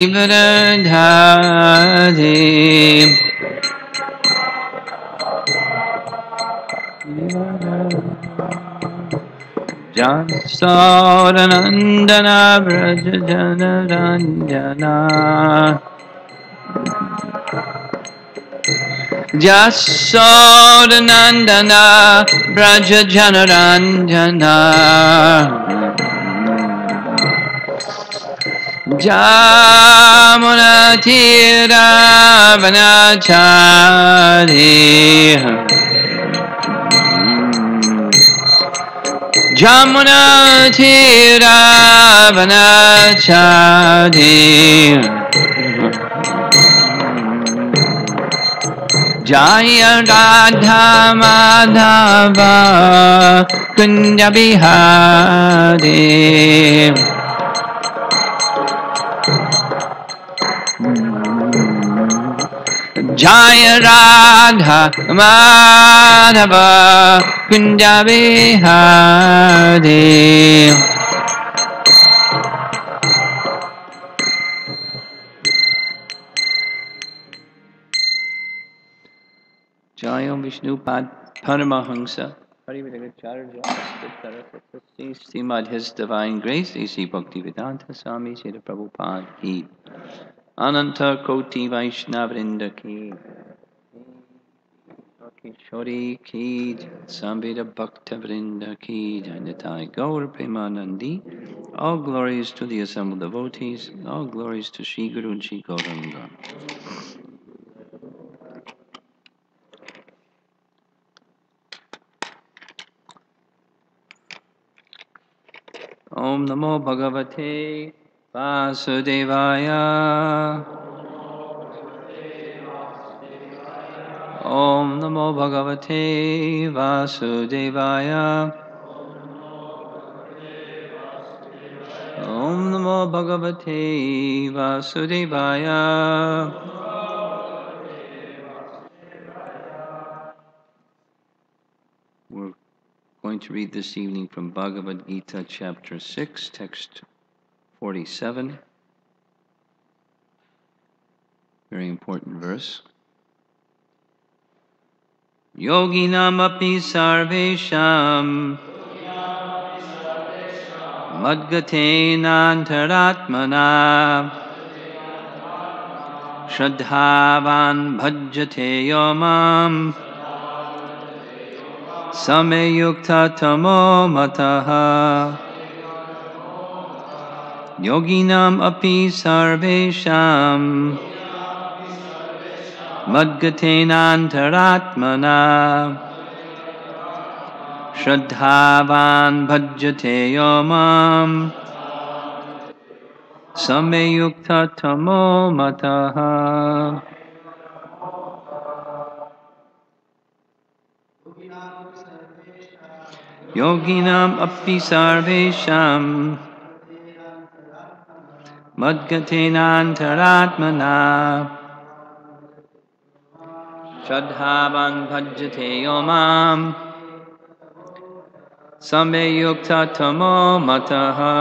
Radhe Jasodanandana Braja Jana Ranjana Jasodanandana Braja Jana Ranjana Jamuna Tira Vanachari Jamuna Tira Vanachari Jaya Radha Madhava Kunja Bihari Jaya Radha Madhava Kunja Bihari Jaya Vishnupad Paramahansa Parividagacharya Srimad His Divine Grace A.C. Bhakti-vedanta Swami Srila Prabhupada Ki Ananta Koti Vaishnavrinda Ki Kishori Ki Sambhida Bhakta Vrinda Ki Janatai Gaur Premanandi. All glories to the assembled devotees, all glories to Sri Guru and Sri Gauranga. Om Namo Bhagavate Vasudevaya. Om Namo Bhagavate Vasudevaya. Om Namo Bhagavate Vasudevaya. We're going to read this evening from Bhagavad-gita, chapter 6, text 47. Very important verse. Yoginam api sarvesham madgatena antaratmana shraddhavan bhajate yomam samyukta tamo mataha. Yoginam api sarvesham madgatena antaratmana Shraddhavan bhajate yomam samyukta tamo mataha. Yoginam api sarvesham madgatena antaratmana Shraddhavan bhajate yomam samyukta tamo mataha.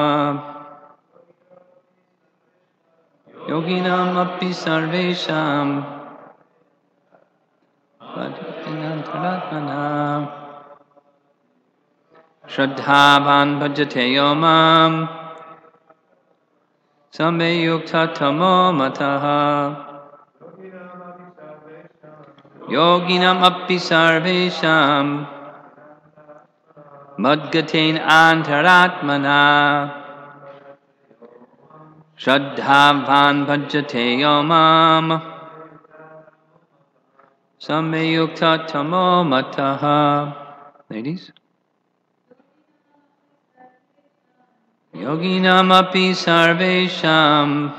Yoginam api sarvesham madgatena antaratmana Shraddhavan bhajate yomam samyukta tamo mataha. Yoginam api sarvesham madgaten antaratmana Shraddhavan bhajate yomam samyukta tamo mataha. Ladies. Yoginam api sarvesham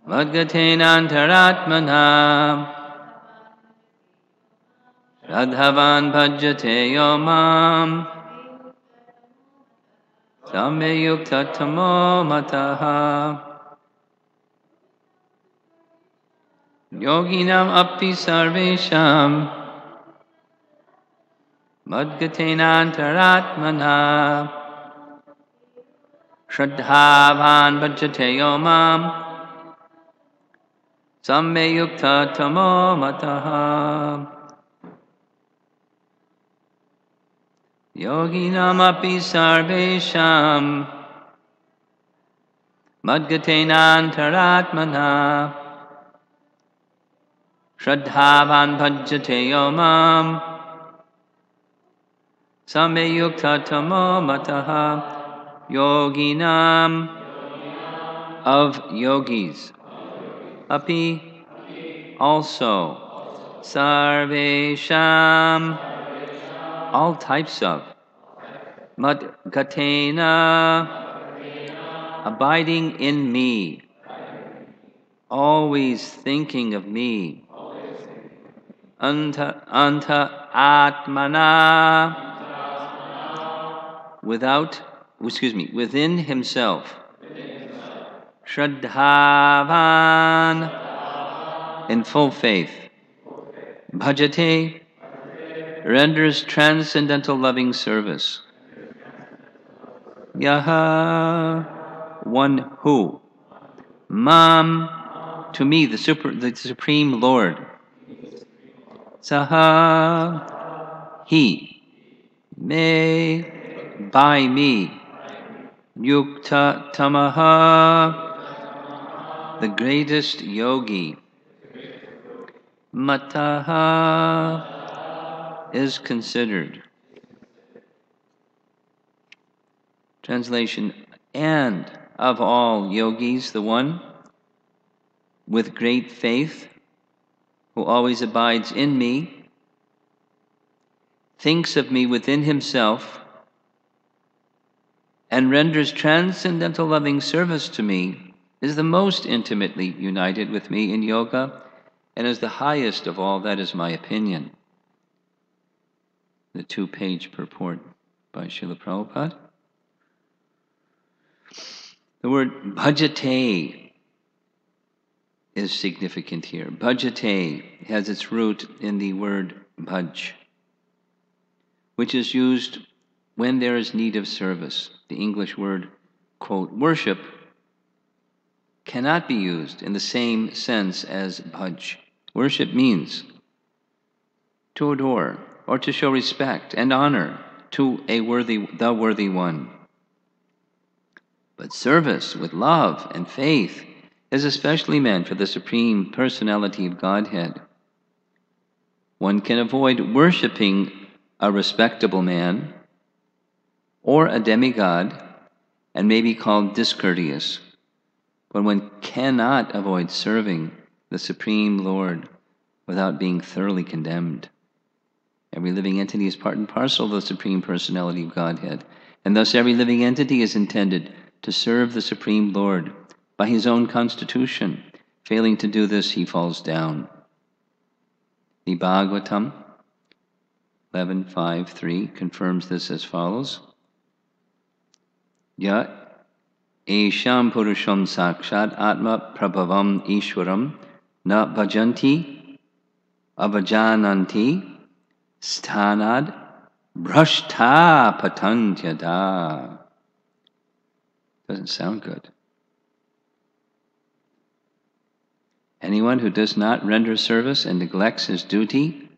madgaten antaratmana Shraddhavan bhajate yomam samyukta tamo mataha. Yoginam api sarvesham madgaten antaratmana Shraddhavan bhajate yo mam Sammeyukta tamo mataha Yoginam api sarvesham Madgatenantaratmana Shraddhavan bhajate yo mam Sammeyukta tamo mataha Yoginam of yogis Api also Sarvesham all types of Madgatena abiding in me, always thinking of me. Anta atmana within himself. Shraddhavan in full faith. Bhajate renders transcendental loving service. Yaha one who. Mam to me, the Supreme Lord. Saha he. Me by me. Yukta tamaha the greatest yogi. Mataha is considered. Translation, and of all yogis, the one with great faith, who always abides in me, thinks of me within himself, and renders transcendental loving service to me, is the most intimately united with me in yoga, and is the highest of all. That is my opinion. The 2-page purport by Srila Prabhupada. The word bhajate is significant here. Bhajate has its root in the word bhaj, which is used when there is need of service. The English word, quote, worship, cannot be used in the same sense as bhaj. Worship means to adore or to show respect and honor to the worthy one. But service with love and faith is especially meant for the Supreme Personality of Godhead. One can avoid worshipping a respectable man or a demigod and may be called discourteous, but one cannot avoid serving the Supreme Lord without being thoroughly condemned. Every living entity is part and parcel of the Supreme Personality of Godhead, and thus every living entity is intended to serve the Supreme Lord by his own constitution. Failing to do this, he falls down. The Bhagavatam 11.5.3 confirms this as follows. Ya esham purusham sakshat atma prabhavam ishwaram na bhajanti avajananti sthanad bhrashta patantyada. Doesn't sound good. Anyone who does not render service and neglects his duty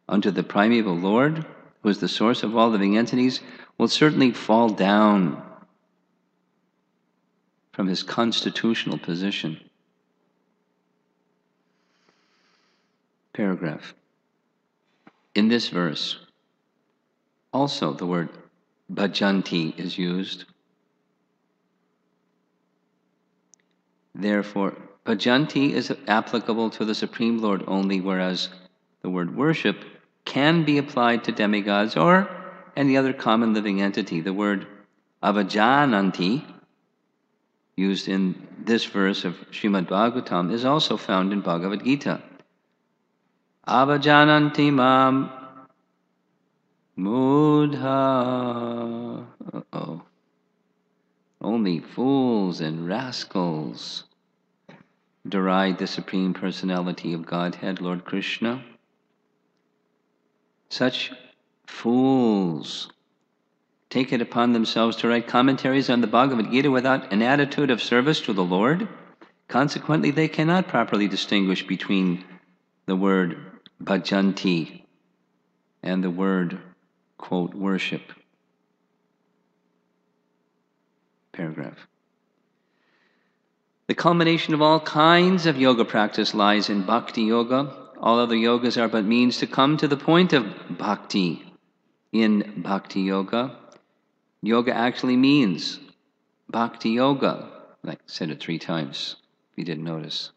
unto the primeval Lord, who is the source of all living entities, will certainly fall down from his constitutional position. Paragraph. In this verse, also the word bhajanti is used. Therefore, bhajanti is applicable to the Supreme Lord only, whereas the word worship can be applied to demigods or any other common living entity. The word avajananti, used in this verse of Srimad Bhagavatam, is also found in Bhagavad-gita. Avajananti mam mudha. Only fools and rascals deride the Supreme Personality of Godhead, Lord Krishna. Such fools take it upon themselves to write commentaries on the Bhagavad-gita without an attitude of service to the Lord. Consequently, they cannot properly distinguish between the word bhajanti and the word, quote, worship. Paragraph. The culmination of all kinds of yoga practice lies in bhakti yoga. All other yogas are but means to come to the point of bhakti. In bhakti yoga, yoga actually means bhakti yoga. I said it 3 times, if you didn't notice.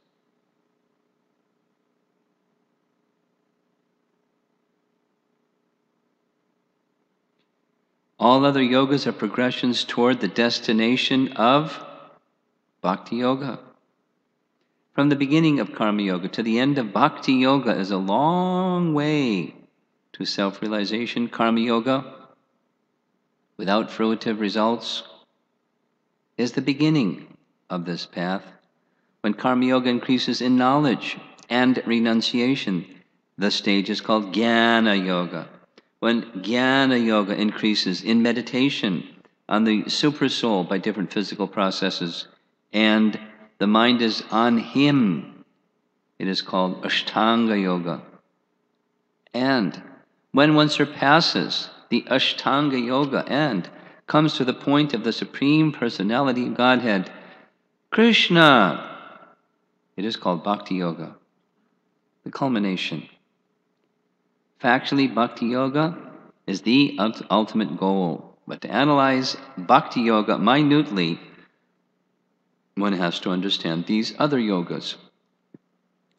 All other yogas are progressions toward the destination of bhakti yoga. From the beginning of karma yoga to the end of bhakti yoga is a long way to self-realization. Karma yoga, without fruitive results, is the beginning of this path. When karma yoga increases in knowledge and renunciation, the stage is called jnana yoga. When jnana yoga increases in meditation on the supersoul by different physical processes, and the mind is on Him, it is called Ashtanga yoga. And when one surpasses the Ashtanga yoga and comes to the point of the Supreme Personality of Godhead, Krishna, it is called Bhakti yoga, the culmination. Factually, Bhakti yoga is the ultimate goal. But to analyze Bhakti yoga minutely, one has to understand these other yogas.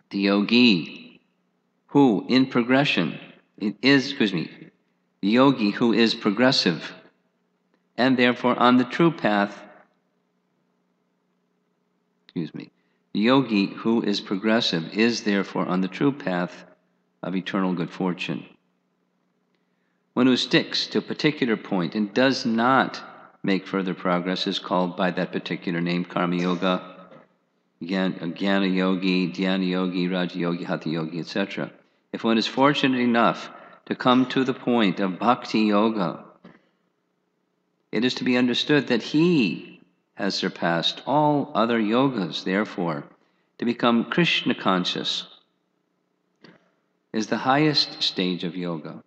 The yogi who in progression the yogi who is progressive and therefore on the true path, the yogi who is progressive is therefore on the true path of eternal good fortune. One who sticks to a particular point and does not make further progress is called by that particular name, karma yoga, jnana yogi, dhyana yogi, raja yogi, hatha yogi, etc. If one is fortunate enough to come to the point of bhakti yoga, it is to be understood that he has surpassed all other yogas. Therefore, to become Krishna conscious is the highest stage of yoga.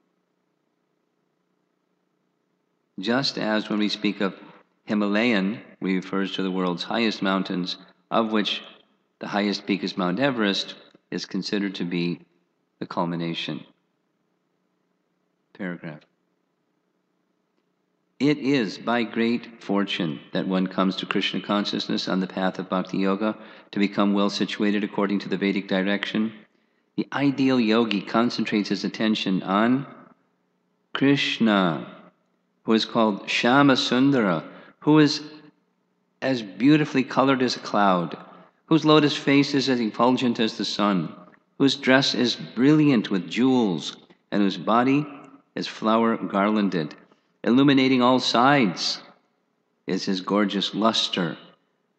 Just as when we speak of Himalayan, we refer to the world's highest mountains, of which the highest peak is Mount Everest, is considered to be the culmination. Paragraph. It is by great fortune that one comes to Krishna consciousness on the path of Bhakti Yoga to become well situated according to the Vedic direction. The ideal yogi concentrates his attention on Krishna, who is called Shama Sundara, who is as beautifully colored as a cloud, whose lotus face is as effulgent as the sun, whose dress is brilliant with jewels, and whose body is flower garlanded. Illuminating all sides is his gorgeous luster,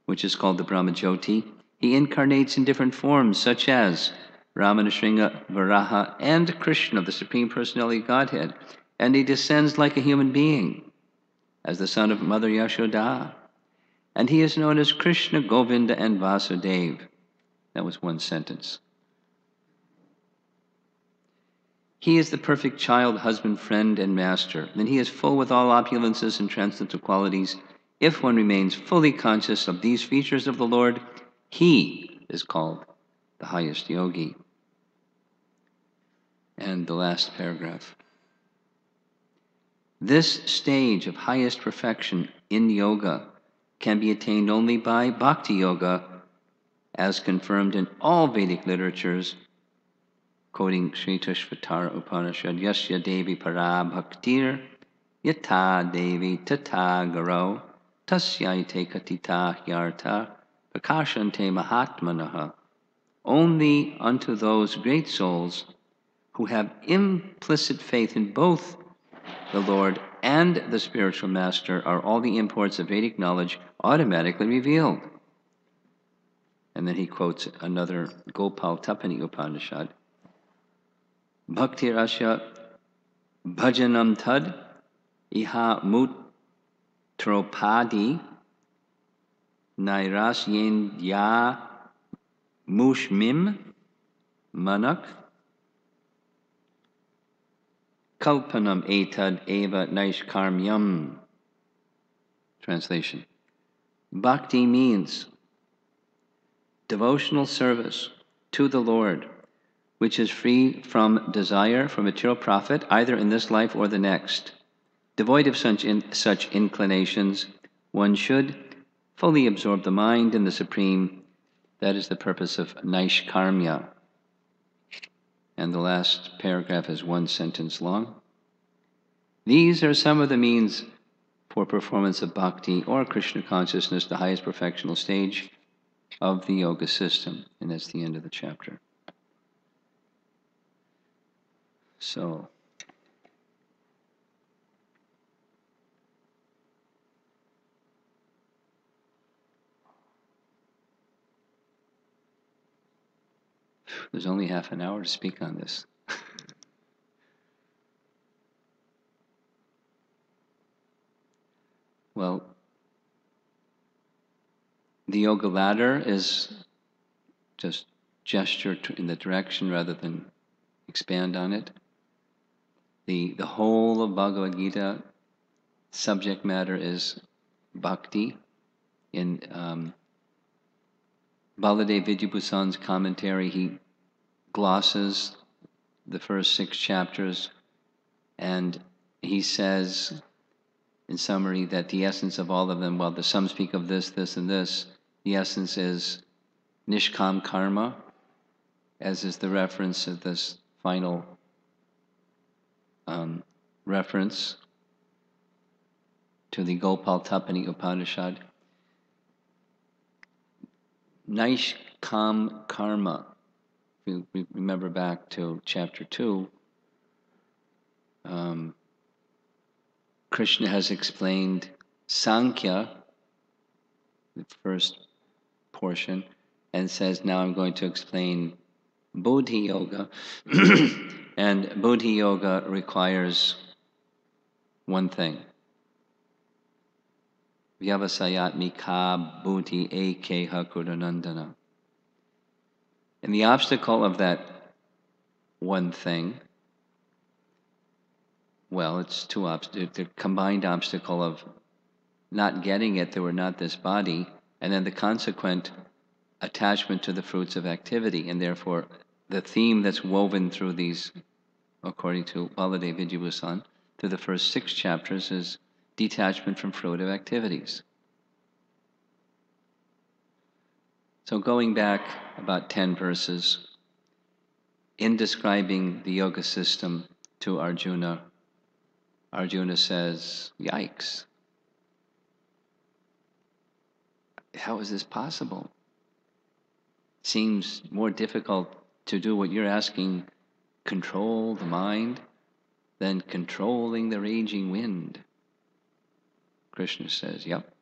which is called the Brahmajyoti. He incarnates in different forms, such as Ramanasringa, Varaha, and Krishna, the Supreme Personality of Godhead, and he descends like a human being, as the son of Mother Yashoda. And he is known as Krishna, Govinda, and Vasudeva. That was one sentence. He is the perfect child, husband, friend, and master, and he is full with all opulences and transcendental qualities. If one remains fully conscious of these features of the Lord, he is called the highest yogi. And the last paragraph. This stage of highest perfection in yoga can be attained only by bhakti yoga, as confirmed in all Vedic literatures, quoting Sri Tashvatara Upanishad, Yasya Devi Para Bhaktir, Yata Devi Tata Garo, Tasyaite Katita Yarta, Prakashante Mahatmanaha. Only unto those great souls who have implicit faith in both the Lord and the spiritual master are all the imports of Vedic knowledge automatically revealed. And then he quotes another Gopal Tapani Upanishad. Bhakti Rasya Bhajanam Tad Iha Mut Tropadi Nairasyendya Mushmim Manak Kalpanam Etad Eva Naishkarmyam. Translation. Bhakti means devotional service to the Lord, which is free from desire for material profit, either in this life or the next. Devoid of such inclinations, one should fully absorb the mind in the Supreme. That is the purpose of Naishkarmya. And the last paragraph is one sentence long. These are some of the means for performance of bhakti or Krishna consciousness, the highest perfectional stage of the yoga system. And that's the end of the chapter. So, there's only half an hour to speak on this. Well, the yoga ladder is just gesture in the direction rather than expand on it. The whole of Bhagavad-gita subject matter is bhakti. In Baladev Vidyabhusan's commentary, he glosses the first 6 chapters, and he says, in summary, that the essence of all of them, while some speak of this, this, and this, the essence is Nishkam karma, as is the reference of this final reference to the Gopal Tapani Upanishad. Nishkam karma. If we remember back to chapter 2, Krishna has explained Sankhya, the first portion, and says, now I'm going to explain Bodhi Yoga. And Bodhi Yoga requires one thing. Vyavasayatmika Bodhi Ekeha Kudanandana. And the obstacle of that one thing, well, it's two obstacles. The combined obstacle of not getting it, that we're not this body, and then the consequent attachment to the fruits of activity. And therefore, the theme that's woven through these, according to Baladev Vidyabhusan, through the first 6 chapters is detachment from fruitive activities. So going back about 10 verses, in describing the yoga system to Arjuna, Arjuna says, yikes. How is this possible? Seems more difficult to do what you're asking, control the mind, than controlling the raging wind. Krishna says, yep,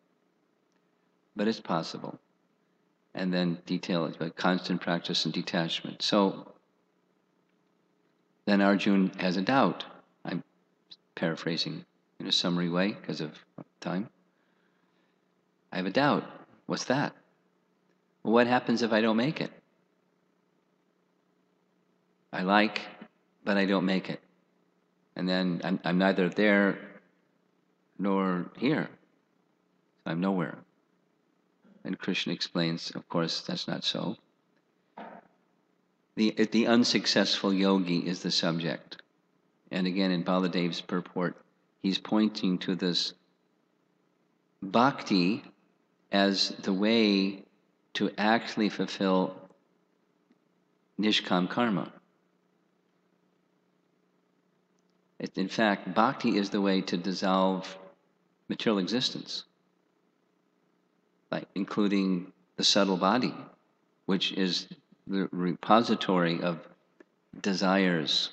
but it's possible. And then detail it about constant practice and detachment. So then Arjuna has a doubt. I'm paraphrasing in a summary way because of time. I have a doubt. What's that? Well, what happens if I don't make it? I like, but I don't make it. And then I'm neither there nor here. I'm nowhere. And Krishna explains, of course, that's not so. The unsuccessful yogi is the subject. And again, in Baladev's purport, he's pointing to this bhakti as the way to actually fulfill Nishkam karma. In fact, bhakti is the way to dissolve material existence, like including the subtle body, which is the repository of desires,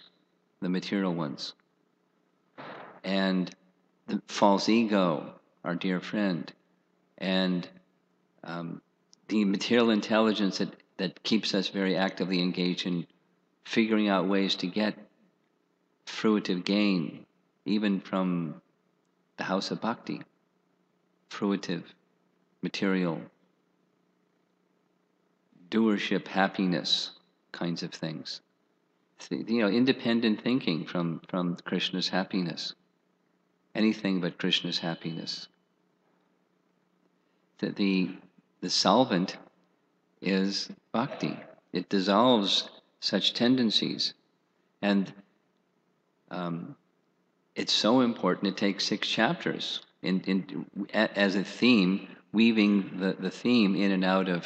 the material ones, and the false ego, our dear friend, and the material intelligence that keeps us very actively engaged in figuring out ways to get fruitive gain, even from the house of bhakti. fruitive, material, doership, happiness kinds of things. Independent thinking from Krishna's happiness. Anything but Krishna's happiness. The solvent is bhakti. It dissolves such tendencies. And it's so important, it takes 6 chapters as a theme, weaving the theme in and out of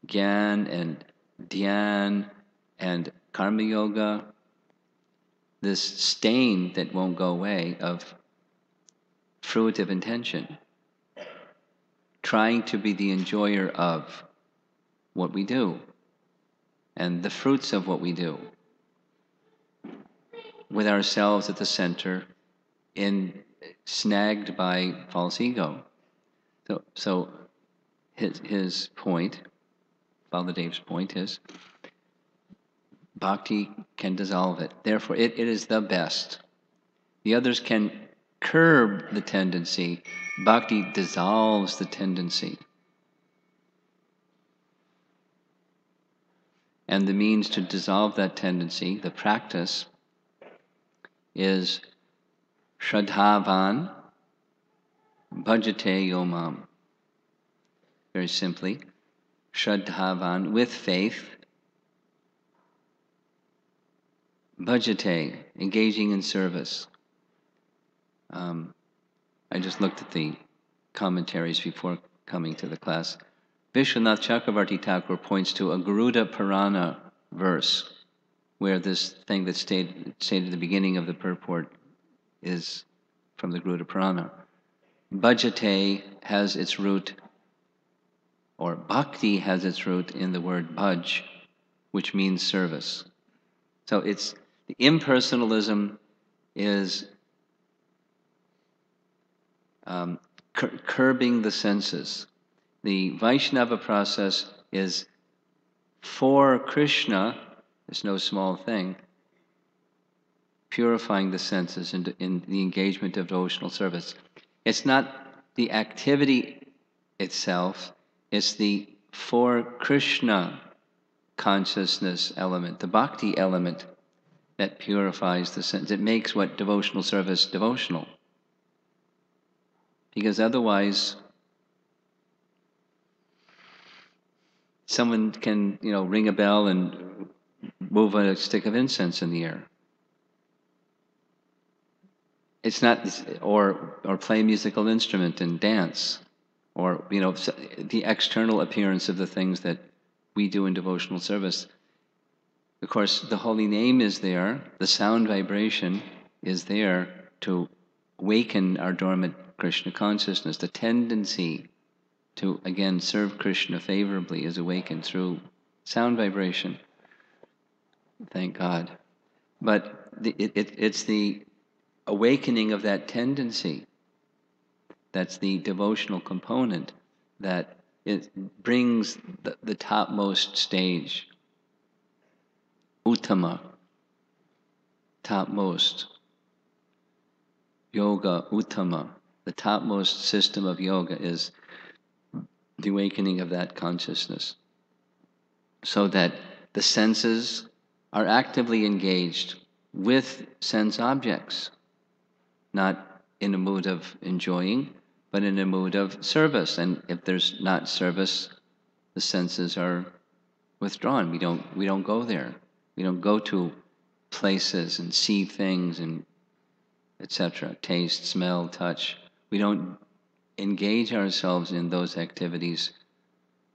Gyan and Dhyan and Karma Yoga, this stain that won't go away of fruitive intention, trying to be the enjoyer of what we do and the fruits of what we do, with ourselves at the center, snagged by false ego. So his point, Baladeva's point is, bhakti can dissolve it. Therefore, it is the best. The others can curb the tendency. Bhakti dissolves the tendency. And the means to dissolve that tendency, the practice, is Shraddhavan Bhajate Yomam. Very simply, Shraddhavan, with faith, Bhajate, engaging in service. I just looked at the commentaries before coming to the class. Vishwanath Chakravarti Thakur points to a Garuda Purana verse where this thing that stated at the beginning of the purport is from the Garuda Purana. Bhajate has its root, or bhakti has its root in the word bhaj, which means service. So it's the impersonalism is curbing the senses. The Vaishnava process is for Krishna, it's no small thing, purifying the senses in the engagement of devotional service. It's not the activity itself, it's the for Krishna consciousness element, the bhakti element that purifies the sense. It makes what devotional service devotional. Because otherwise, someone can, ring a bell and move a stick of incense in the air. It's not, or play a musical instrument and dance, or the external appearance of the things that we do in devotional service. Of course, the holy name is there, the sound vibration is there to awaken our dormant Krishna consciousness. The tendency to, again, serve Krishna favorably is awakened through sound vibration. Thank God. But it's the awakening of that tendency that's the devotional component that it brings the topmost stage, Uttama, topmost, Yoga Uttama. The topmost system of yoga is the awakening of that consciousness, so that the senses are actively engaged with sense objects, not in a mood of enjoying, but in a mood of service. And if there's not service, the senses are withdrawn. We don't go there. We don't go to places and see things and etc. Taste, smell, touch. We don't engage ourselves in those activities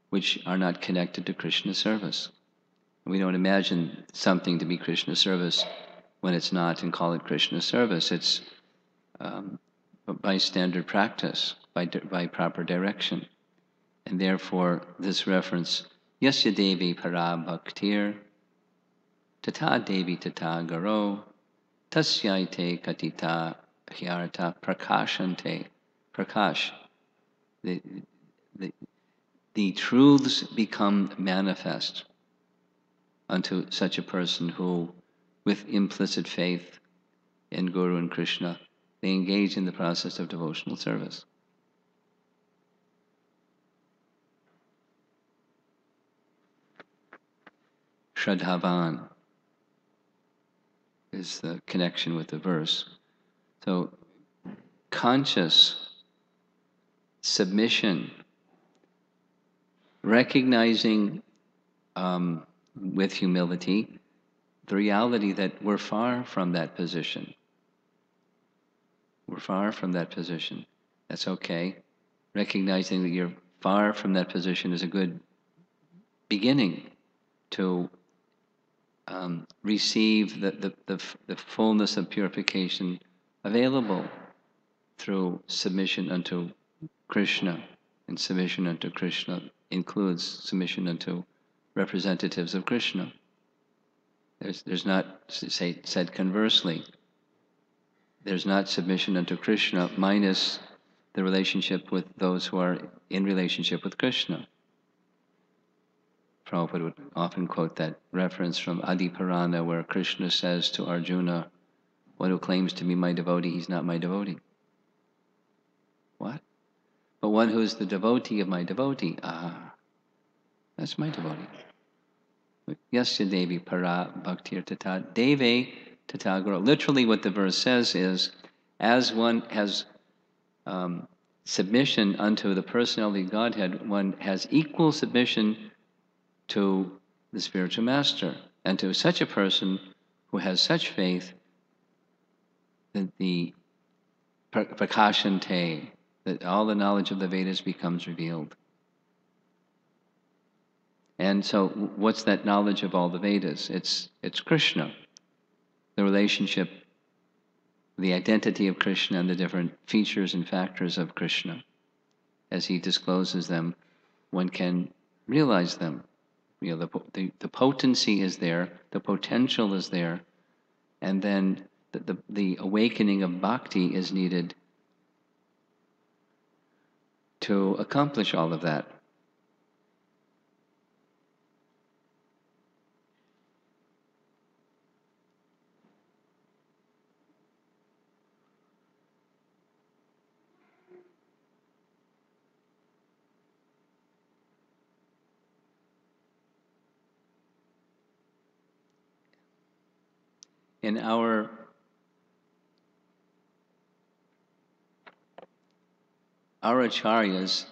which are not connected to Krishna service. We don't imagine something to be Krishna service when it's not and call it Krishna service. It's by standard practice, by proper direction. And therefore, this reference, Yasya Devi Para Bhaktir, Tata Devi Tata Garo, Tasyaite Katita Hyarta Prakashante. Prakash. The truths become manifest unto such a person who, with implicit faith in Guru and Krishna, they engage in the process of devotional service. Shraddhavan is the connection with the verse. So conscious submission, recognizing with humility the reality that we're far from that position. We're far from that position. That's okay. Recognizing that you're far from that position is a good beginning to receive the fullness of purification available through submission unto Krishna. And submission unto Krishna includes submission unto representatives of Krishna. There's not, said conversely, there's not submission unto Krishna minus the relationship with those who are in relationship with Krishna. Prabhupada would often quote that reference from Adi Purana where Krishna says to Arjuna, one who claims to be my devotee, he's not my devotee. What? But one who is the devotee of my devotee, that's my devotee. Yasya Devi Para Bhaktir Tata Deve Tata Guru. Literally what the verse says is, as one has submission unto the personality of Godhead, one has equal submission to the spiritual master. And to such a person who has such faith, that the prakashante, that all the knowledge of the Vedas becomes revealed. And so what's that knowledge of all the Vedas? It's Krishna, the relationship, the identity of Krishna and the different features and factors of Krishna. As he discloses them, one can realize them. You know, the potency is there, the potential is there, and then the awakening of bhakti is needed to accomplish all of that. In our acharyas,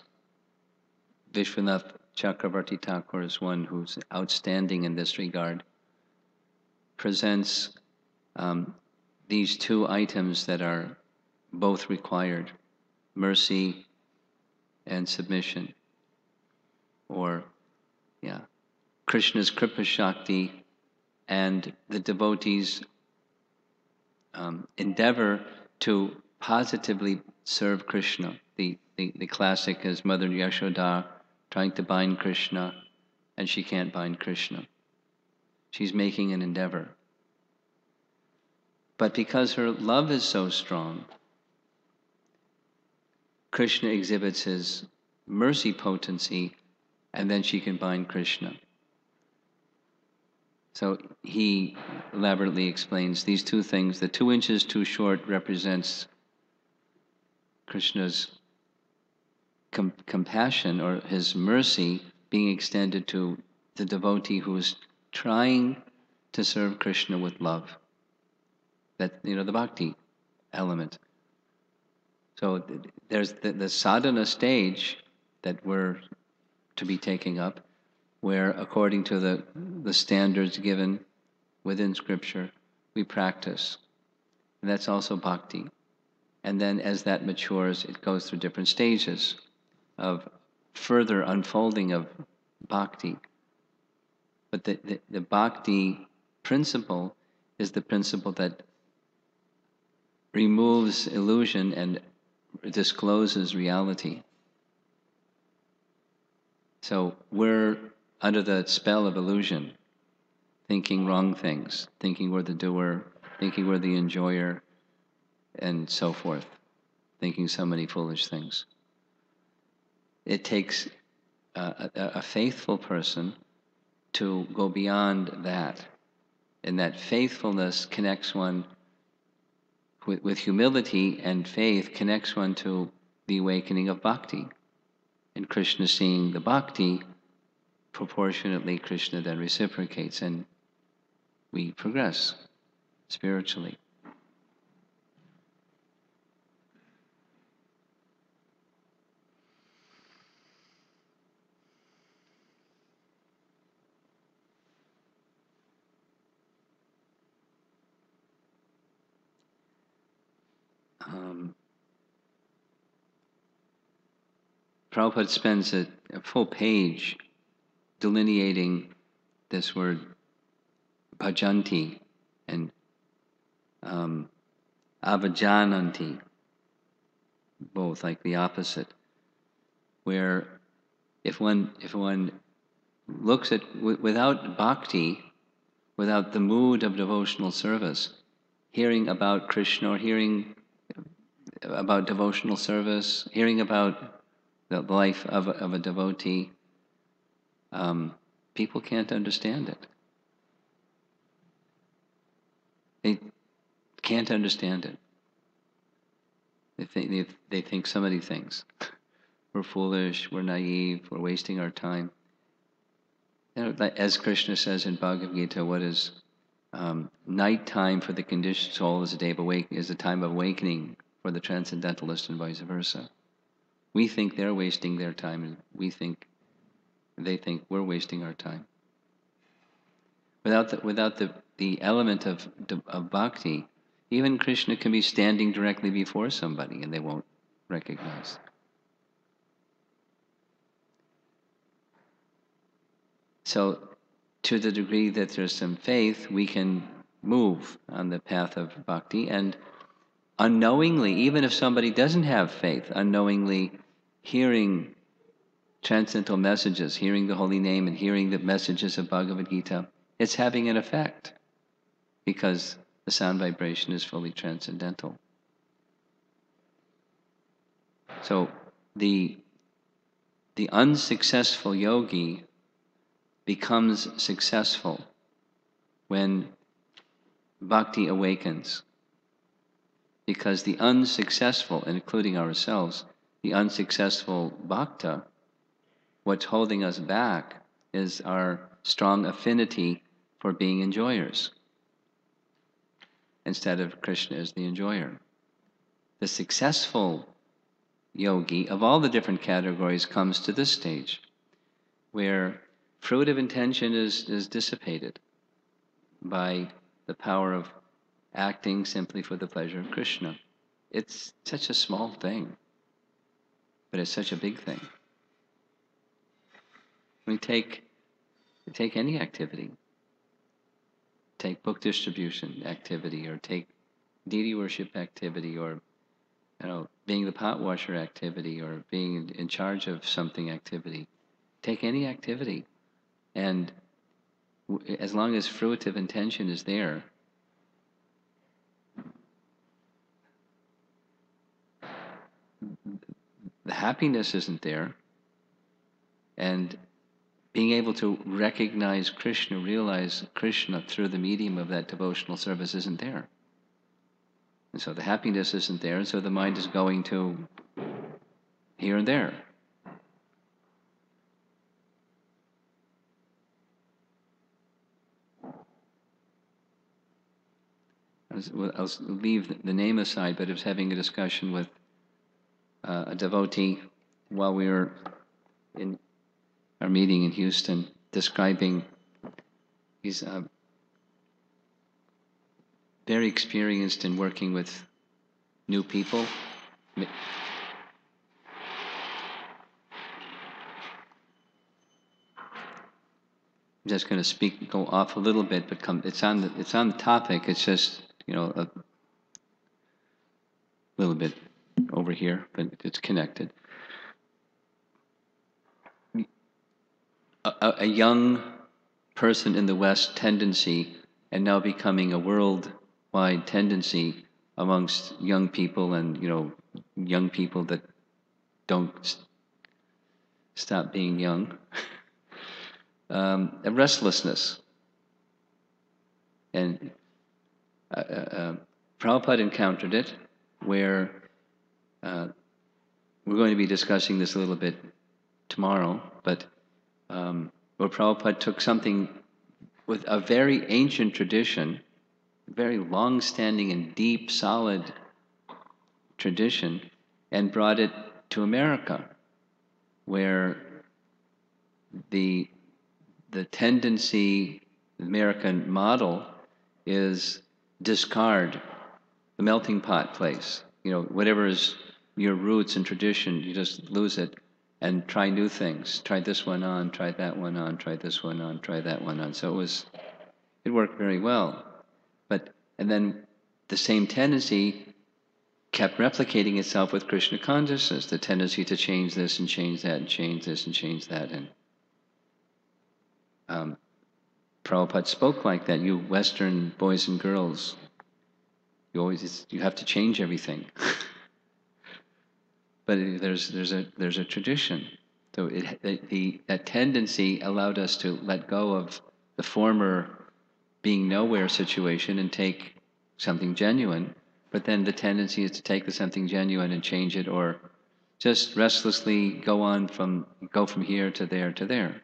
Vishwanath Chakravarti Thakur is one who's outstanding in this regard, presents these two items that are both required, mercy and submission, or Krishna's Kripa Shakti and the devotee's endeavor to positively serve Krishna. The classic is Mother Yashoda trying to bind Krishna, and she can't bind Krishna. She's making an endeavor. But because her love is so strong, Krishna exhibits his mercy potency, and then she can bind Krishna. So he elaborately explains these two things. The 2 inches too short represents Krishna's compassion or his mercy being extended to the devotee who is trying to serve Krishna with love. That, the bhakti element. So there's the sadhana stage that we're to be taking up, where according to the standards given within Scripture, we practice. And that's also bhakti. And then as that matures, it goes through different stages of further unfolding of bhakti. But the bhakti principle is the principle that removes illusion and discloses reality. So we're under the spell of illusion, thinking wrong things, thinking we're the doer, thinking we're the enjoyer, and so forth, thinking so many foolish things. It takes a faithful person to go beyond that, and that faithfulness connects one with humility, and faith connects one to the awakening of bhakti. And Krishna, seeing the bhakti, proportionately Krishna then reciprocates, and we progress spiritually. Prabhupada spends a full page delineating this word bhajanti and avajananti, both like the opposite, where if one looks at without bhakti, without the mood of devotional service, hearing about Krishna or hearing about devotional service, hearing about the life of a devotee, people can't understand it. They can't understand it. They think so many things. We're foolish, we're naive, we're wasting our time. As Krishna says in Bhagavad-gita, what is night time for the conditioned soul is a time of awakening for the transcendentalist and vice versa. We think they're wasting their time, and they think we're wasting our time. Without the element of bhakti, even Krishna can be standing directly before somebody and they won't recognize. So, to the degree that there's some faith, we can move on the path of bhakti, and unknowingly, even if somebody doesn't have faith, unknowingly hearing transcendental messages, hearing the holy name and hearing the messages of Bhagavad-gita, it's having an effect because the sound vibration is fully transcendental. So the unsuccessful yogi becomes successful when bhakti awakens, because the unsuccessful, including ourselves, the unsuccessful bhakta, what's holding us back is our strong affinity for being enjoyers instead of Krishna as the enjoyer. The successful yogi of all the different categories comes to this stage where fruitive intention is dissipated by the power of acting simply for the pleasure of Krishna. It's such a small thing, but it's such a big thing. We take any activity. Take book distribution activity, or take deity worship activity, or being the pot washer activity, or being in charge of something activity. Take any activity, and as long as fruitive intention is there, the happiness isn't there, and being able to recognize Krishna, realize Krishna through the medium of that devotional service isn't there. And so the happiness isn't there, and so the mind is going to here and there. I'll leave the name aside, but I was having a discussion with a devotee while we were in our meeting in Houston, describing he's very experienced in working with new people. I'm just going to go off a little bit, but it's on the topic. It's just a little bit over here, but it's connected. A young person in the West tendency, and now becoming a worldwide tendency amongst young people, and young people that don't stop being young. A restlessness. And Prabhupada encountered it, where we're going to be discussing this a little bit tomorrow, but where Prabhupada took something with a very ancient tradition, very long-standing and deep, solid tradition, and brought it to America, where the tendency, the American model, is discard the melting pot place. Whatever is your roots and tradition, you just lose it and try new things. Try this one on, try that one on, try this one on, try that one on. So it worked very well. And then the same tendency kept replicating itself with Krishna consciousness, the tendency to change this and change that and change this and change that. And Prabhupada spoke like that. You Western boys and girls, you have to change everything. But there's a tradition. So that tendency allowed us to let go of the former being nowhere situation and take something genuine. But then the tendency is to take the something genuine and change it, or just restlessly go from here to there to there.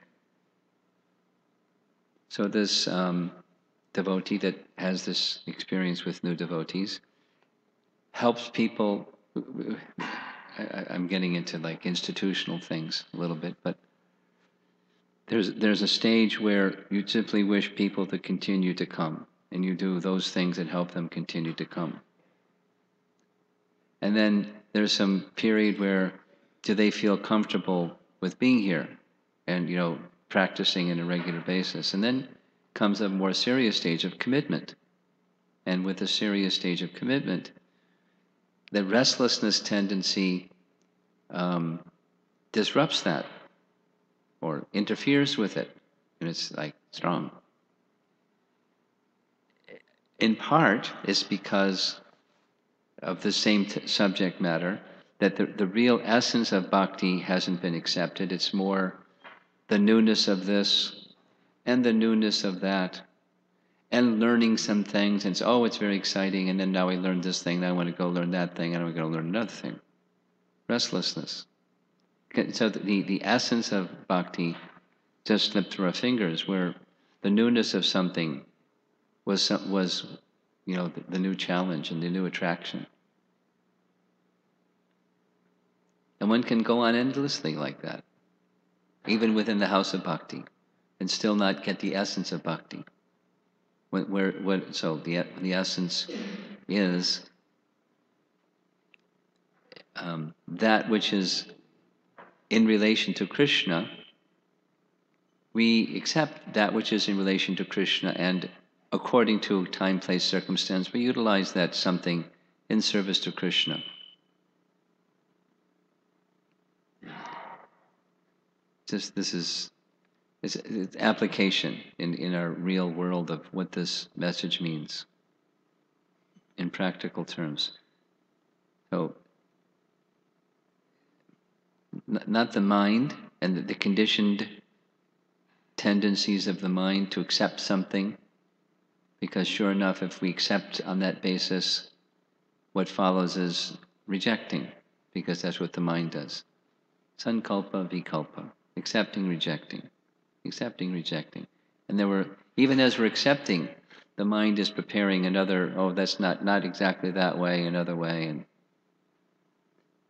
So this devotee that has this experience with new devotees helps people. I'm getting into like institutional things a little bit, but there's a stage where you simply wish people to continue to come, and you do those things that help them continue to come. And then there's some period where do they feel comfortable with being here and practicing on a regular basis. And then comes a more serious stage of commitment. And with a serious stage of commitment, the restlessness tendency disrupts that or interferes with it, and it's like strong. In part, it's because of the same subject matter, that the real essence of bhakti hasn't been accepted. It's more the newness of this and the newness of that, and learning some things, and it's very exciting, and then now I learned this thing, now I want to go learn that thing, and I'm going to learn another thing. Restlessness. So the essence of bhakti just slipped through our fingers, where the newness of something was the new challenge and the new attraction. And one can go on endlessly like that, even within the house of bhakti, and still not get the essence of bhakti. So the essence is that which is in relation to Krishna. We accept that which is in relation to Krishna, and according to time, place, circumstance, we utilize that something in service to Krishna. It's application in our real world of what this message means in practical terms. So, not the mind and the conditioned tendencies of the mind to accept something, because sure enough, if we accept on that basis, what follows is rejecting, because that's what the mind does. Sankalpa, vikalpa, accepting, rejecting. Accepting, rejecting. And even as we're accepting, the mind is preparing another, that's not exactly that way, another way, and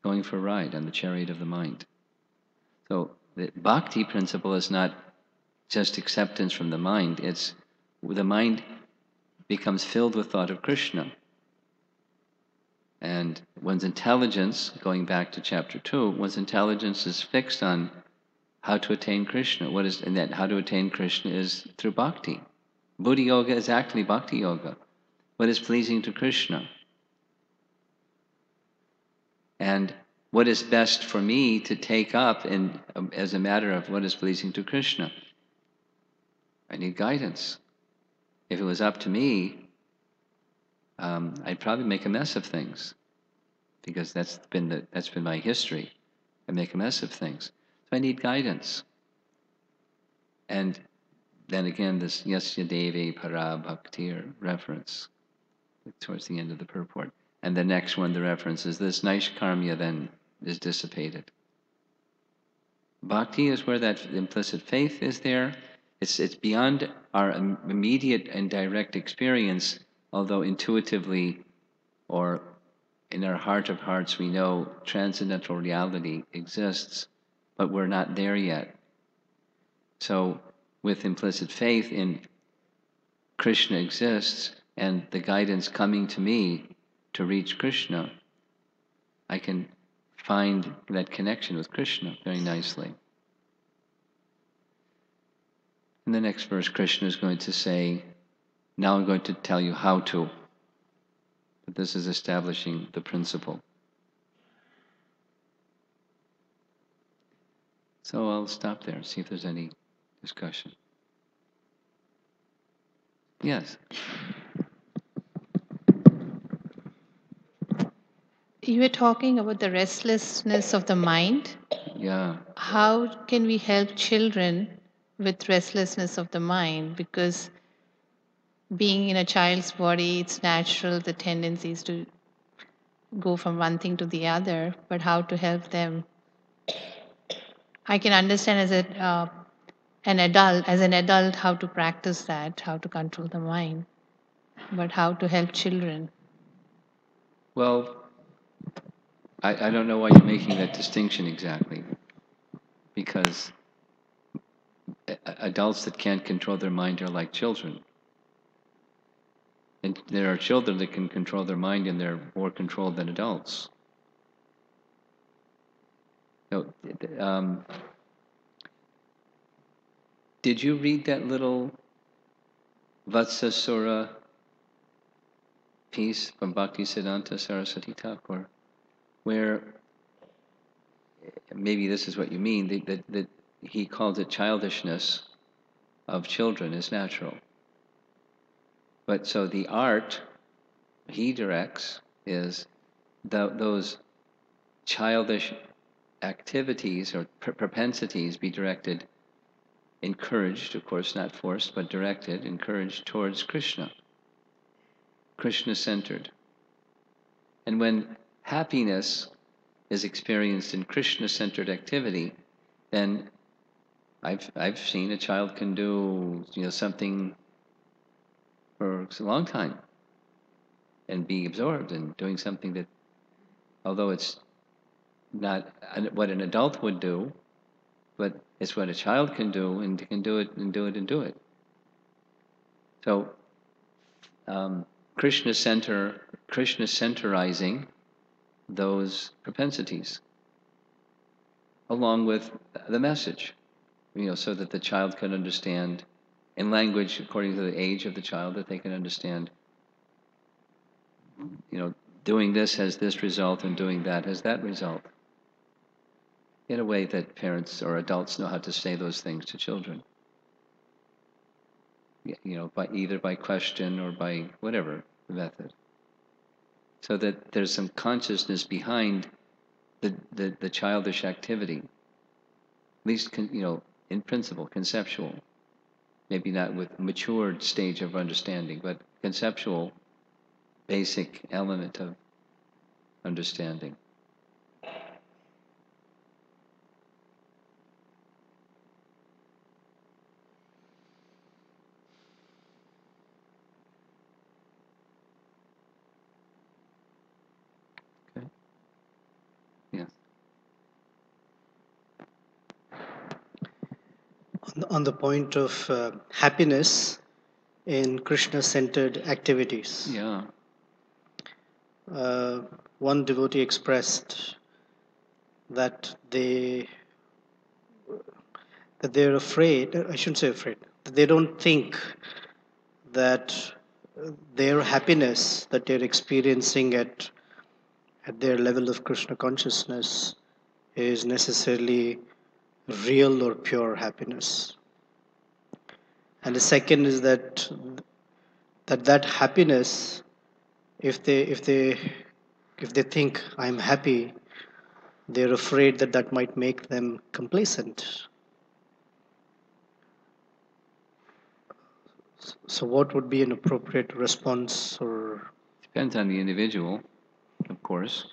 going for a ride on the chariot of the mind. So the bhakti principle is not just acceptance from the mind, it's the mind becomes filled with thought of Krishna. And one's intelligence, going back to chapter 2, one's intelligence is fixed on how to attain Krishna. And that how to attain Krishna is through bhakti. Buddhi yoga is actually bhakti yoga. What is pleasing to Krishna? And what is best for me to take up as a matter of what is pleasing to Krishna? I need guidance. If it was up to me, I'd probably make a mess of things, because that's been my history. I make a mess of things. So I need guidance. And then again, this Yasya Devi Para Bhaktir reference towards the end of the purport. And the next one, the reference is this: Naishkarmya then is dissipated. Bhakti is where that implicit faith is there. It's beyond our immediate and direct experience, although intuitively or in our heart of hearts we know transcendental reality exists, but we're not there yet. So with implicit faith in Krishna exists and the guidance coming to me to reach Krishna, I can find that connection with Krishna very nicely. In the next verse, Krishna is going to say, now I'm going to tell you how to. But this is establishing the principle. So I'll stop there and see if there's any discussion. Yes? You were talking about the restlessness of the mind. Yeah. How can we help children with restlessness of the mind? Because being in a child's body, it's natural, the tendencies to go from one thing to the other, but how to help them? I can understand as an adult, how to practice that, how to control the mind, but how to help children? Well, I don't know why you're making that distinction exactly. Because adults that can't control their mind are like children. And there are children that can control their mind and they're more controlled than adults. So, did you read that little Vatsasura piece from Bhaktisiddhanta Saraswati Thakur, where maybe this is what you mean, that he calls it childishness of children is natural. But so the art he directs is those childish activities or propensities be directed, encouraged, of course, not forced, but directed, encouraged towards Krishna, Krishna-centered. And when happiness is experienced in Krishna-centered activity, then I've seen a child can do something for a long time and be absorbed in doing something that, although it's not what an adult would do, but it's what a child can do, and can do it and do it and do it. So Krishna centerizing those propensities, along with the message, so that the child can understand in language according to the age of the child, that they can understand, doing this has this result and doing that has that result. In a way that parents or adults know how to say those things to children. By question or by whatever method. So that there's some consciousness behind the childish activity. At least, in principle, conceptual. Maybe not with matured stage of understanding, but conceptual, basic element of understanding. Okay. Yes. On the point of happiness in Krishna-centered activities. Yeah. One devotee expressed that they're afraid, I shouldn't say afraid, that they don't think that their happiness that they're experiencing at their level of Krishna consciousness is necessarily real or pure happiness. And the second is that happiness, if they think I'm happy, they're afraid that might make them complacent. So what would be an appropriate response? Or Depends on the individual, of course,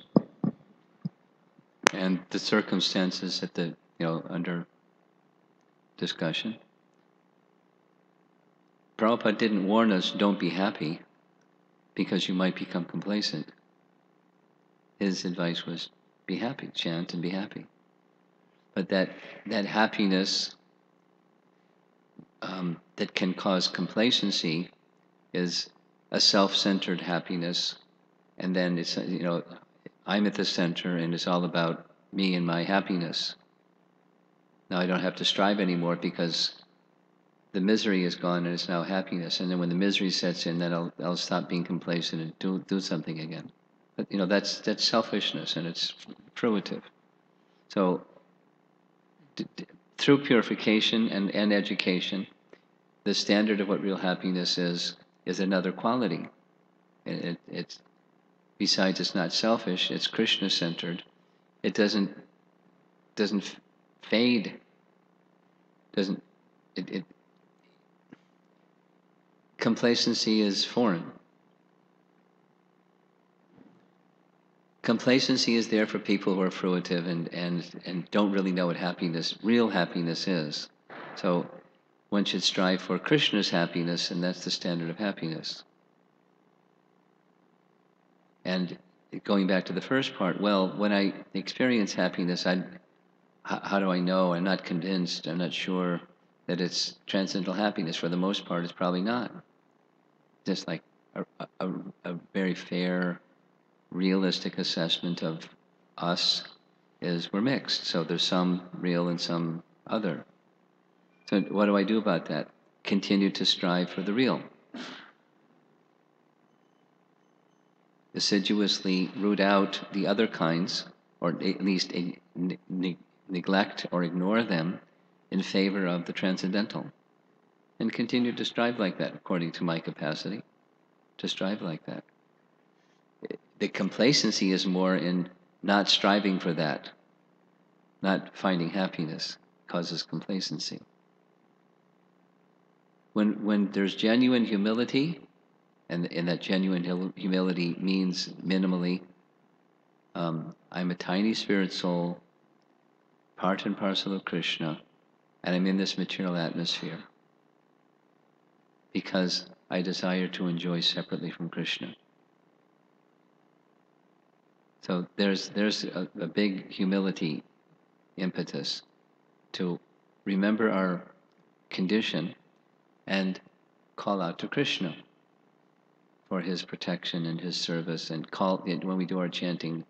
and the circumstances that the under discussion. Prabhupada didn't warn us, don't be happy, because you might become complacent. His advice was, be happy, chant and be happy. But that happiness that can cause complacency is a self-centered happiness, and then it's, I'm at the center and it's all about me and my happiness. Now I don't have to strive anymore because the misery is gone and it's now happiness. And then when the misery sets in, then I'll stop being complacent and do something again. But that's selfishness, and it's fruitive. So through purification and education, the standard of what real happiness is another quality. It's besides, it's not selfish, it's Krishna-centered. It doesn't fade. Complacency is foreign. Complacency is there for people who are fruitive and don't really know what real happiness is. So one should strive for Krishna's happiness, and that's the standard of happiness. And going back to the first part, well, when I experience happiness, how do I know? I'm not convinced, I'm not sure that it's transcendental happiness. For the most part, it's probably not. Just like a very fair, realistic assessment of us is we're mixed. So there's some real and some other. So what do I do about that? Continue to strive for the real. Assiduously root out the other kinds, or at least neglect or ignore them in favor of the transcendental. And continue to strive like that, according to my capacity, to strive like that. The complacency is more in not striving for that, not finding happiness causes complacency. When there's genuine humility, and that genuine humility means minimally, I'm a tiny spirit soul, part and parcel of Krishna, and I'm in this material atmosphere because I desire to enjoy separately from Krishna. So there's a big humility impetus to remember our condition and call out to Krishna for his protection and his service, and when we do our chanting,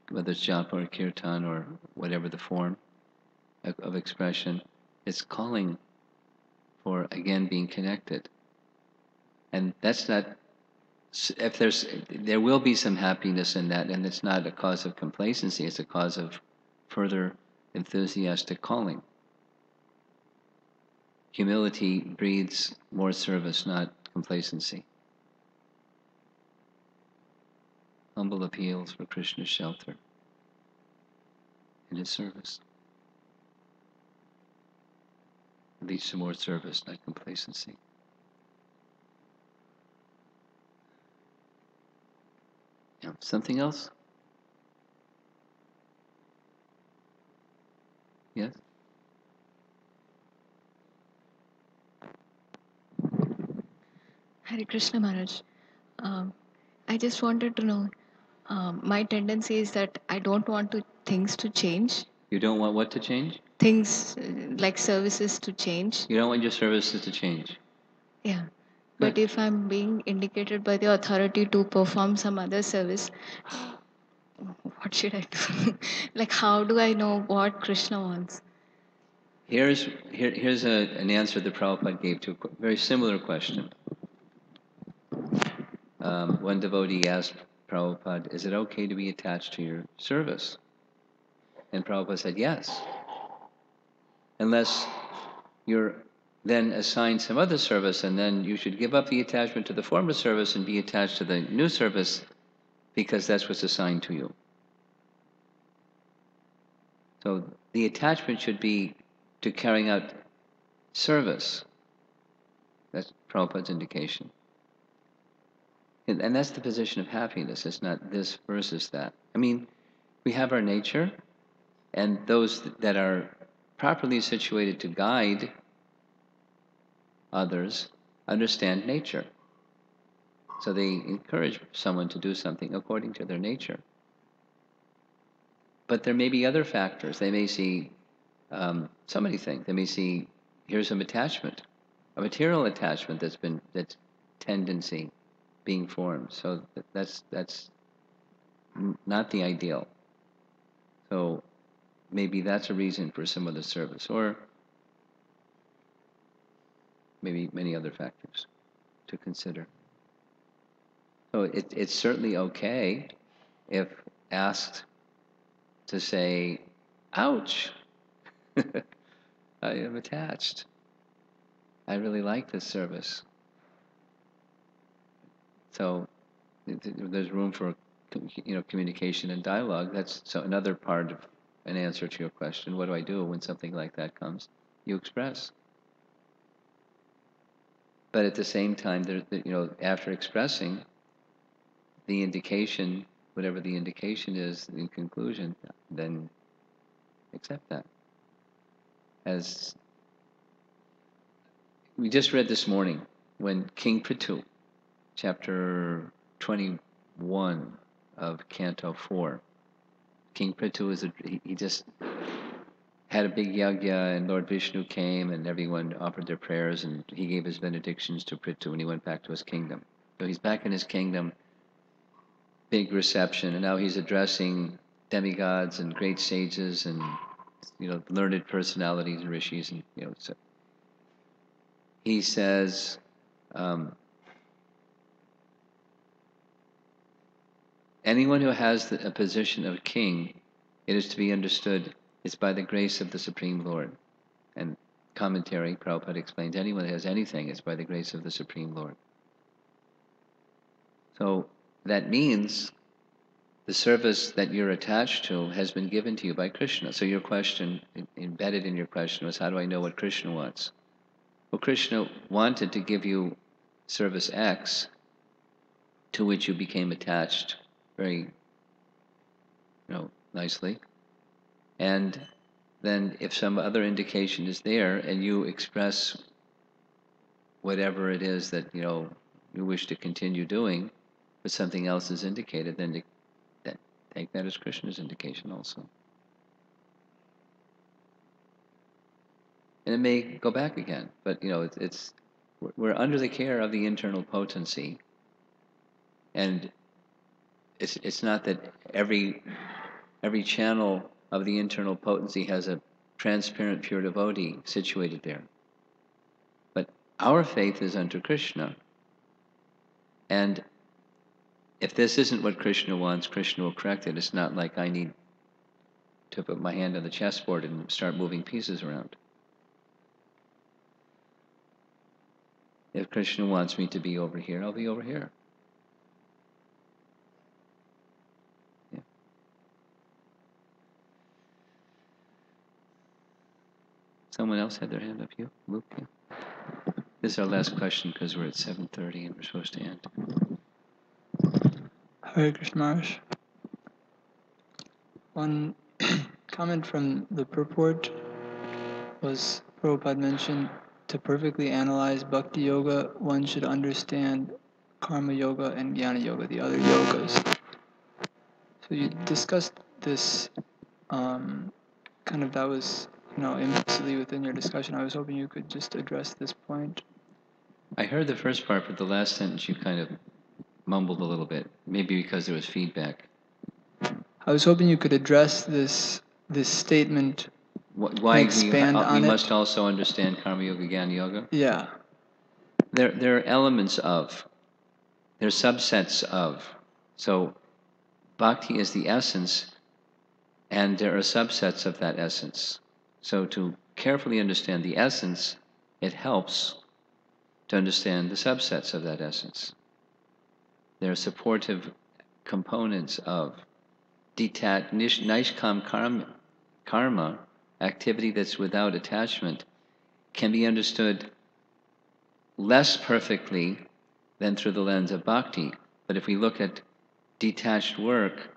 whether it's japa or kirtan or whatever the form of expression, it's calling for, again, being connected. And that's not, there will be some happiness in that, and it's not a cause of complacency, it's a cause of further enthusiastic calling. Humility breeds more service, not complacency. Humble appeals for Krishna's shelter and his service leads to more service, not complacency. Yeah. Something else? Yes? Hare Krishna Maharaj. I just wanted to know, my tendency is that I don't want things to change. You don't want what to change? Things like services to change. You don't want your services to change? Yeah. But Good. if I'm being indicated by the authority to perform some other service, what should I do? Like, how do I know what Krishna wants? Here's an answer that Prabhupada gave to a very similar question. One devotee asked Prabhupada, is it okay to be attached to your service? And Prabhupada said, yes. Unless you're then assigned some other service, and then you should give up the attachment to the former service and be attached to the new service because that's what's assigned to you. So the attachment should be to carrying out service. That's Prabhupada's indication. And that's the position of happiness. It's not this versus that. I mean, we have our nature, And those that are properly situated to guide others understand nature. So they encourage someone to do something according to their nature. But there may be other factors. They may see so many things. They may see, here's some attachment, a material attachment that's tendency being formed. So that's not the ideal. So maybe that's a reason for some of the service, or maybe many other factors to consider. So it's certainly okay if asked to say, ouch, I am attached. I really like this service. So there's room for communication and dialogue. That's so another part of an answer to your question. What do I do when something like that comes? You express. But at the same time, after expressing the indication, whatever the indication is in conclusion, then accept that. As we just read this morning, when King Prithu, chapter 21 of Canto 4, King Prithu he just had a big yagya, and Lord Vishnu came, and everyone offered their prayers, and he gave his benedictions to Prithu, and he went back to his kingdom. So he's back in his kingdom, big reception, and now he's addressing demigods and great sages and learned personalities and rishis, and so he says, anyone who has a position of king, it is to be understood, it's by the grace of the Supreme Lord. And commentary, Prabhupada explains, anyone who has anything, it's by the grace of the Supreme Lord. So that means the service that you're attached to has been given to you by Krishna. So your question, embedded in your question, was, how do I know what Krishna wants? Well, Krishna wanted to give you service X, to which you became attached very, nicely. And then if some other indication is there and you express whatever it is that, you wish to continue doing, but something else is indicated, then take that as Krishna's indication also. And it may go back again, but we're under the care of the internal potency, and it's not that every channel of the internal potency has a transparent pure devotee situated there. But our faith is unto Krishna, and if this isn't what Krishna wants, Krishna will correct it. It's not like I need to put my hand on the chessboard and start moving pieces around. If Krishna wants me to be over here, I'll be over here. Yeah. Someone else had their hand up? You? Luke? Yeah. This is our last question because we're at 7:30 and we're supposed to end. Hare Krishna Maharaj. One comment from the purport was, Prabhupada mentioned, to perfectly analyze Bhakti Yoga, one should understand Karma Yoga and Jnana Yoga, the other yogas. So you discussed this, that was, implicitly within your discussion. I was hoping you could just address this point. I heard the first part, but the last sentence you kind of mumbled a little bit, maybe because there was feedback. I was hoping you could address this statement. Why expand on we it. must also understand Karma Yoga, Jnana Yoga? Yeah. There are elements of, there are subsets of. So Bhakti is the essence, and there are subsets of that essence. So to carefully understand the essence, it helps to understand the subsets of that essence. There are supportive components of Nishkama karma, activity that's without attachment, can be understood less perfectly than through the lens of bhakti. But if we look at detached work,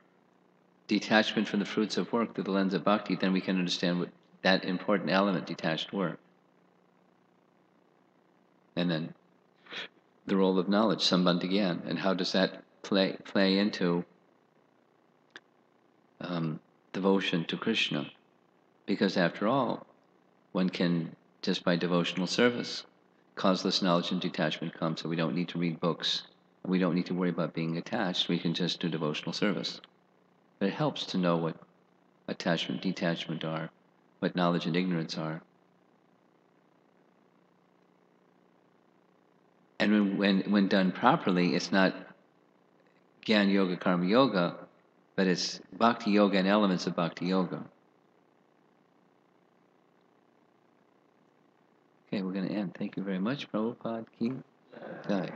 detachment from the fruits of work through the lens of bhakti, then we can understand what that important element, detached work. And then the role of knowledge, sambandhagyan, and how does that play into devotion to Krishna? Because after all, one can, just by devotional service, causeless knowledge and detachment come, so we don't need to read books. We don't need to worry about being attached. We can just do devotional service. But it helps to know what attachment, detachment are, what knowledge and ignorance are. And when done properly, it's not Gyan Yoga, Karma Yoga, but it's Bhakti Yoga and elements of Bhakti Yoga. Okay, we're going to end. Thank you very much. Prabhupada Ki Jai.